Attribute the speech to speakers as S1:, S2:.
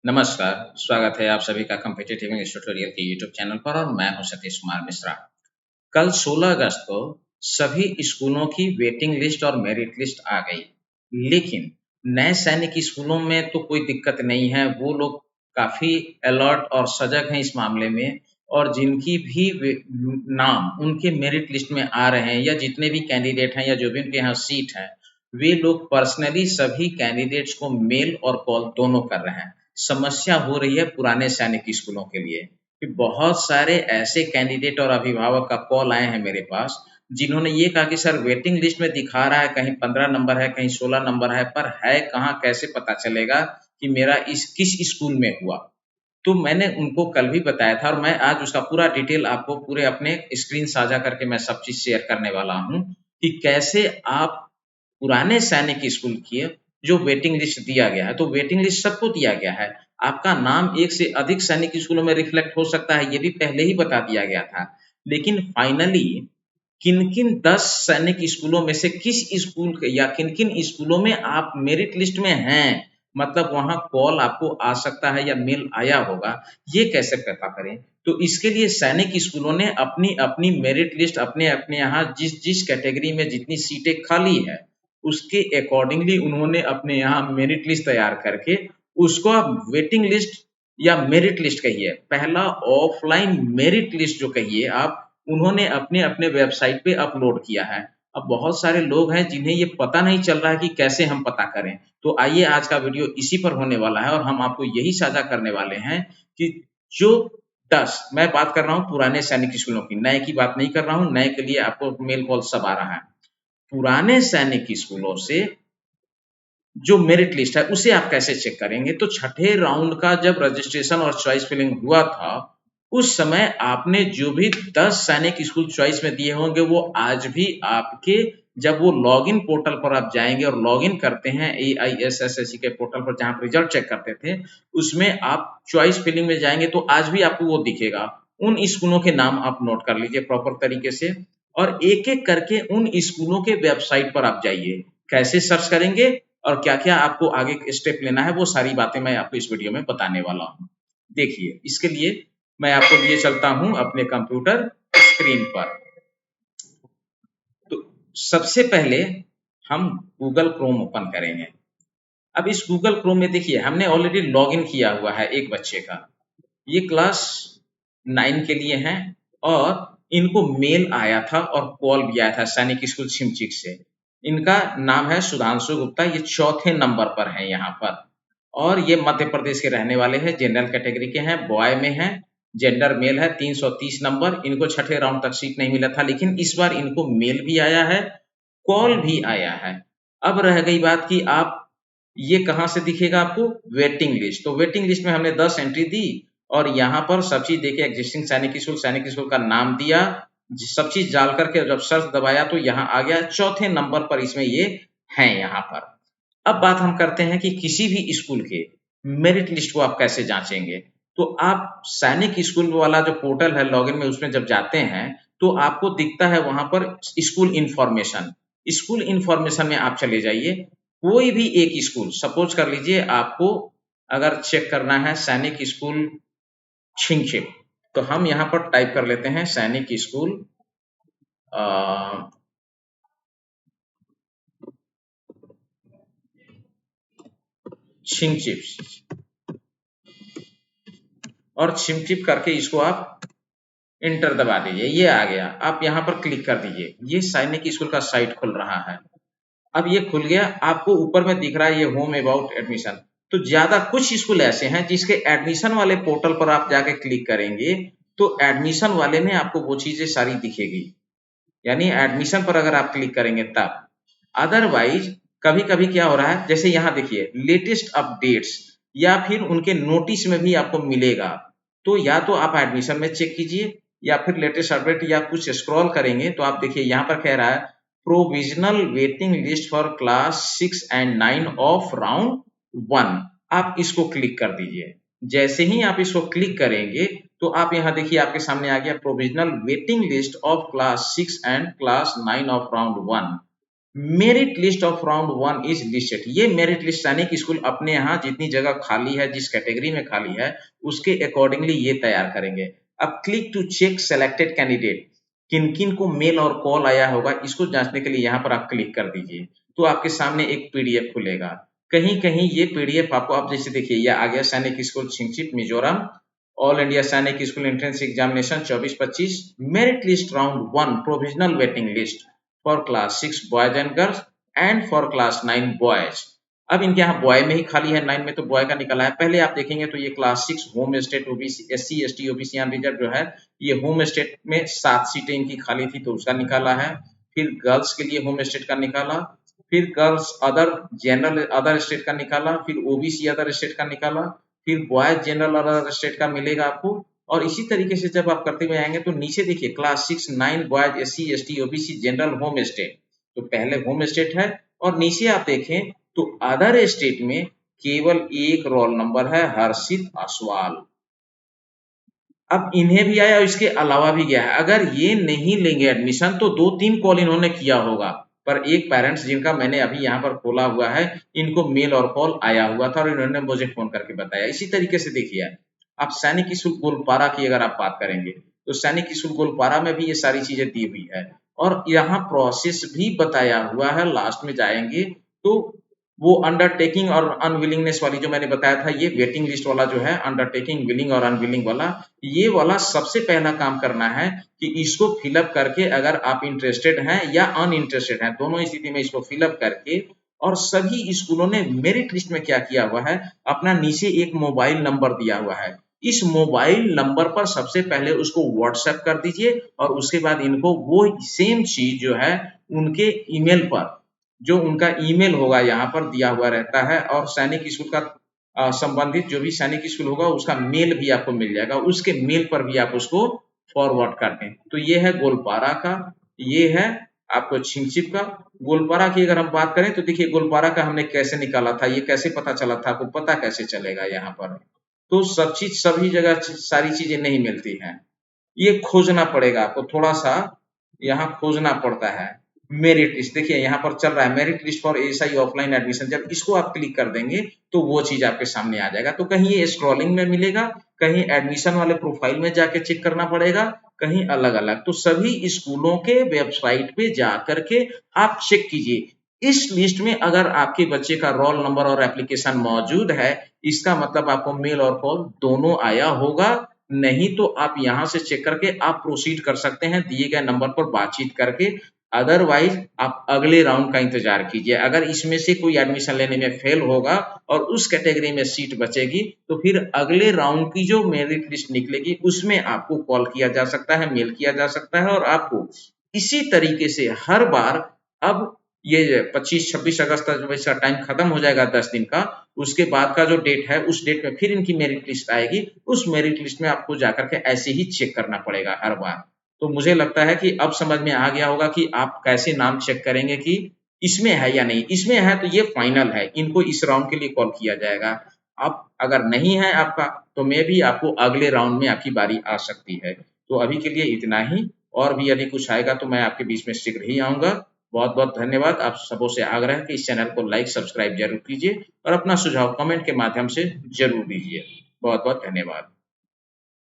S1: नमस्कार, स्वागत है आप सभी का कॉम्पिटिटिव इंग्लिश ट्यूटोरियल के यूट्यूब चैनल पर और मैं हूं सतीश कुमार मिश्रा। कल 16 अगस्त को सभी स्कूलों की वेटिंग लिस्ट और मेरिट लिस्ट आ गई, लेकिन नए सैनिक स्कूलों में तो कोई दिक्कत नहीं है। वो लोग काफी अलर्ट और सजग हैं इस मामले में, और जिनकी भी नाम उनके मेरिट लिस्ट में आ रहे हैं या जितने भी कैंडिडेट हैं या जो भी उनके यहाँ सीट है, वे लोग पर्सनली सभी कैंडिडेट्स को मेल और कॉल दोनों कर रहे हैं। समस्या हो रही है पुराने सैनिक स्कूलों के लिए कि बहुत सारे ऐसे कैंडिडेट और अभिभावक का कॉल आए हैं मेरे पास, जिन्होंने ये कहा कि सर वेटिंग लिस्ट में दिखा रहा है कहीं 15 नंबर है, कहीं 16 नंबर है, पर है कहाँ, कैसे पता चलेगा कि मेरा इस किस स्कूल में हुआ। तो मैंने उनको कल भी बताया था और मैं आज उसका पूरा डिटेल आपको पूरे अपने स्क्रीन साझा करके मैं सब चीज शेयर करने वाला हूँ कि कैसे आप पुराने सैनिक स्कूल की जो वेटिंग लिस्ट दिया गया है, तो वेटिंग लिस्ट सबको दिया गया है। आपका नाम एक से अधिक सैनिक स्कूलों में रिफ्लेक्ट हो सकता है, ये भी पहले ही बता दिया गया था। लेकिन फाइनली किन-किन 10 सैनिक स्कूलों में से किस स्कूल के या किन-किन स्कूलों में आप मेरिट लिस्ट में हैं, मतलब वहाँ कॉल आपको आ सकता है या मेल आया होगा, ये कैसे पता करें? तो इसके लिए सैनिक स्कूलों ने अपनी-अपनी मेरिट लिस्ट अपने-अपने यहाँ जिस-जिस कैटेगरी में जितनी सीटें खाली है, उसके अकॉर्डिंगली उन्होंने अपने यहाँ मेरिट लिस्ट तैयार करके उसको आप वेटिंग लिस्ट या मेरिट लिस्ट कहिए, पहला ऑफलाइन मेरिट लिस्ट जो कहिए आप, उन्होंने अपने-अपने वेबसाइट पे अपलोड किया है। अब बहुत सारे लोग हैं जिन्हें ये पता नहीं चल रहा है कि कैसे हम पता करें। तो आइए आज का वीडियो इसी पर होने वाला है और हम आपको यही साझा करने वाले हैं कि जो 10 मैं बात कर रहा हूँ पुराने सैनिक स्कूलों की, नए की बात नहीं कर रहा हूँ, नए के लिए आपको मेल कॉल सब आ रहा है। पुराने सैनिक स्कूलों से जो मेरिट लिस्ट है उसे आप कैसे चेक करेंगे? तो छठे राउंड का जब रजिस्ट्रेशन और चॉइस फिलिंग हुआ था, उस समय आपने जो भी 10 सैनिक स्कूल चॉइस में दिए होंगे, वो आज भी आपके जब वो लॉगिन पोर्टल पर आप जाएंगे और लॉगिन करते हैं AISSSC के पोर्टल पर जहां आप रिजल्ट चेक करते थे, उसमें आप चॉइस फिलिंग में जाएंगे तो आज भी आपको वो दिखेगा। उन स्कूलों के नाम आप नोट कर लीजिए प्रॉपर तरीके से और एक एक करके उन स्कूलों के वेबसाइट पर आप जाइए। कैसे सर्च करेंगे और क्या-क्या आपको आगे स्टेप लेना है, वो सारी बातें मैं आपको इस वीडियो में बताने वाला हूँ। देखिए, इसके लिए मैं आपको लिए चलता हूँ अपने कंप्यूटर स्क्रीन पर। तो सबसे पहले हम गूगल क्रोम ओपन करेंगे। अब इस गूगल क्रोम में देखिए हमने ऑलरेडी लॉगिन किया हुआ है एक बच्चे का। ये क्लास 9 के लिए हैं और इनको मेल आया था और कॉल भी आया था सैनिक स्कूल छिमचिक से। इनका नाम है सुधांशु गुप्ता, ये चौथे नंबर पर हैं यहाँ पर और ये मध्य प्रदेश के रहने वाले हैं, जनरल कैटेगरी के हैं, बॉय में हैं, जेंडर मेल है, 330 नंबर। इनको छठे राउंड तक सीट नहीं मिला था, लेकिन इस बार इनको मेल भी आया है, कॉल भी आया है। अब रह गई बात कि आप ये कहाँ से दिखेगा आपको? Waiting list. तो वेटिंग लिस्ट में हमने 10 एंट्री दी और यहाँ पर सब चीज देखिए, एग्जिस्टिंग सैनिक स्कूल का नाम दिया, सब चीज डाल करके जब सर्च दबाया तो यहाँ आ गया चौथे नंबर पर, इसमें ये हैं यहाँ पर। अब बात हम करते हैं कि किसी भी स्कूल के मेरिट लिस्ट को आप कैसे जांचेंगे। तो आप सैनिक स्कूल वाला जो पोर्टल है लॉगिन में, उसमें जब जाते हैं तो आपको दिखता है वहां पर स्कूल इंफॉर्मेशन। स्कूल इंफॉर्मेशन में आप चले जाइए, कोई भी एक स्कूल सपोज कर लीजिए, आपको अगर चेक करना है सैनिक स्कूल छिंगछिप, तो हम यहाँ पर टाइप कर लेते हैं सैनिक स्कूल छिंगछिप और छिमचिप करके इसको आप इंटर दबा दीजिए। ये आ गया, आप यहाँ पर क्लिक कर दीजिए, ये सैनिक स्कूल का साइट खुल रहा है। अब ये खुल गया, आपको ऊपर में दिख रहा है ये होम अबाउट एडमिशन। तो ज्यादा कुछ स्कूल ऐसे हैं जिसके एडमिशन वाले पोर्टल पर आप जाके क्लिक करेंगे तो एडमिशन वाले में आपको वो चीजें सारी दिखेगी, यानी एडमिशन पर अगर आप क्लिक करेंगे तब। अदरवाइज कभी कभी क्या हो रहा है, जैसे यहाँ देखिए लेटेस्ट अपडेट्स या फिर उनके नोटिस में भी आपको मिलेगा। तो या तो आप एडमिशन में चेक कीजिए या फिर लेटेस्ट अपडेट, या कुछ स्क्रॉल करेंगे तो आप देखिए यहाँ पर कह रहा है provisional waiting list for class 6 and 9 of round 1। आप इसको क्लिक कर दीजिए। जैसे ही आप इसको क्लिक करेंगे तो आप यहाँ देखिए आपके सामने आ गया provisional waiting list of class 6 and class 9 of round 1। Merit list of round 1 is listed. ये मेरिट लिस्ट सैनिक स्कूल अपने यहाँ जितनी जगह खाली है, जिस कैटेगरी में खाली है, उसके अकॉर्डिंगली ये तैयार करेंगे। अब click to check selected candidate, किन किन को मेल और कॉल आया होगा इसको जांचने के लिए यहाँ पर आप क्लिक कर दीजिए, तो आपके सामने एक पीडीएफ खुलेगा। कहीं कहीं ये पीडीएफ आपको, आप जैसे देखिए यह आ गया सैनिक स्कूल छिंगचिप मिजोरम, ऑल इंडिया सैनिक school entrance examination 24-25, merit list round 1 provisional waiting list for class 6 boys and girls and for class 9 boys. अब इनके यहाँ बॉय में ही खाली है, 9 में तो बॉय का निकला है। पहले आप देखेंगे तो ये class 6 home state OBC SC ST OBC reserve जो है, ये होम स्टेट में 7 सीटें इनकी खाली थी तो उसका निकाला है। फिर गर्ल्स के लिए होम स्टेट का निकाला, फिर girls other general other state का निकाला, फिर ओबीसी अदर स्टेट का निकाला, फिर बॉयज जनरल अदर स्टेट का मिलेगा आपको। और इसी तरीके से जब आप करते हुए आएंगे तो नीचे देखिए class 6 9 boys SC ST OBC general home state, तो पहले होम स्टेट है और नीचे आप देखें तो अदर स्टेट में केवल एक रोल नंबर है, हर्षित असवाल। अब इन्हें भी आया और इसके अलावा भी गया है। अगर ये नहीं लेंगे एडमिशन तो 2-3 कॉल इन्होंने किया होगा, पर एक पेरेंट्स जिनका मैंने अभी यहाँ पर खोला हुआ है, इनको मेल और कॉल आया हुआ था और इन्होंने मुझे फोन करके बताया। इसी तरीके से देखिए आप सैनिक स्कूल गोलपारा की अगर आप बात करेंगे तो सैनिक स्कूल गोलपारा में भी ये सारी चीजें दी हुई है और यहाँ प्रोसेस भी बताया हुआ है। लास्ट में जाएंगे तो वो अंडरटेकिंग और अनविलिंगनेस वाली जो मैंने बताया था, ये वेटिंग लिस्ट वाला जो है, अंडरटेकिंग विलिंग और अनविलिंग वाला, ये वाला सबसे पहला काम करना है कि इसको फिलअप करके अगर आप इंटरेस्टेड हैं या अनइंटरेस्टेड हैं, दोनों स्थिति में इसको फिलअप करके, और सभी स्कूलों ने मेरिट लिस्ट में क्या किया हुआ है, अपना नीचे एक मोबाइल नंबर दिया हुआ है। इस मोबाइल नंबर पर सबसे पहले उसको व्हाट्सएप कर दीजिए और उसके बाद इनको वो सेम चीज जो है उनके ईमेल पर, जो उनका ईमेल होगा यहाँ पर दिया हुआ रहता है और सैनिक स्कूल का संबंधित जो भी सैनिक स्कूल होगा उसका मेल भी आपको मिल जाएगा, उसके मेल पर भी आप उसको फॉरवर्ड कर दें। तो ये है गोलपारा का, ये है आपको छिंगचिप का। गोलपारा की अगर हम बात करें तो देखिए गोलपारा का हमने कैसे निकाला था, ये कैसे पता चला था, आपको पता कैसे चलेगा यहाँ पर, तो सब चीज सभी जगह सारी चीजें नहीं मिलती हैं, ये खोजना पड़ेगा आपको, थोड़ा सा यहाँ खोजना पड़ता है। मेरिट लिस्ट देखिए यहाँ पर चल रहा है, merit list for ASI offline admission, जब इसको आप क्लिक कर देंगे तो वो चीज आपके सामने आ जाएगा। तो कहीं ये स्क्रॉलिंग में मिलेगा, कहीं एडमिशन वाले प्रोफाइल में जाके चेक करना पड़ेगा, कहीं अलग अलग। तो सभी स्कूलों के वेबसाइट पे जा करके आप चेक कीजिए। इस लिस्ट में अगर आपके बच्चे का रोल नंबर और एप्लीकेशन मौजूद है, इसका मतलब आपको मेल और कॉल दोनों आया होगा। नहीं तो आप यहाँ से चेक करके आप प्रोसीड कर सकते हैं दिए गए नंबर पर बातचीत करके। अदरवाइज आप अगले राउंड का इंतजार कीजिए। अगर इसमें से कोई एडमिशन लेने में फेल होगा और उस कैटेगरी में सीट बचेगी तो फिर अगले राउंड की जो मेरिट लिस्ट निकलेगी उसमें आपको कॉल किया जा सकता है, मेल किया जा सकता है और आपको इसी तरीके से हर बार, अब ये 25-26 अगस्त तक जब इसका टाइम खत्म हो जाएगा 10 दिन का, उसके बाद का जो डेट है उस डेट में फिर इनकी मेरिट लिस्ट आएगी, उस मेरिट लिस्ट में आपको जाकर के ऐसे ही चेक करना पड़ेगा हर बार। तो मुझे लगता है कि अब समझ में आ गया होगा कि आप कैसे नाम चेक करेंगे कि इसमें है या नहीं। इसमें है तो ये फाइनल है, इनको इस राउंड के लिए कॉल किया जाएगा। अब अगर नहीं है आपका तो मे भी आपको अगले राउंड में आपकी बारी आ सकती है। तो अभी के लिए इतना ही, और भी यदि कुछ आएगा तो मैं आपके बीच में शीघ्र ही आऊंगा। बहुत बहुत धन्यवाद। आप सबों से आग्रह है कि इस चैनल को लाइक सब्सक्राइब जरूर कीजिए और अपना सुझाव कमेंट के माध्यम से जरूर दीजिए। बहुत बहुत धन्यवाद।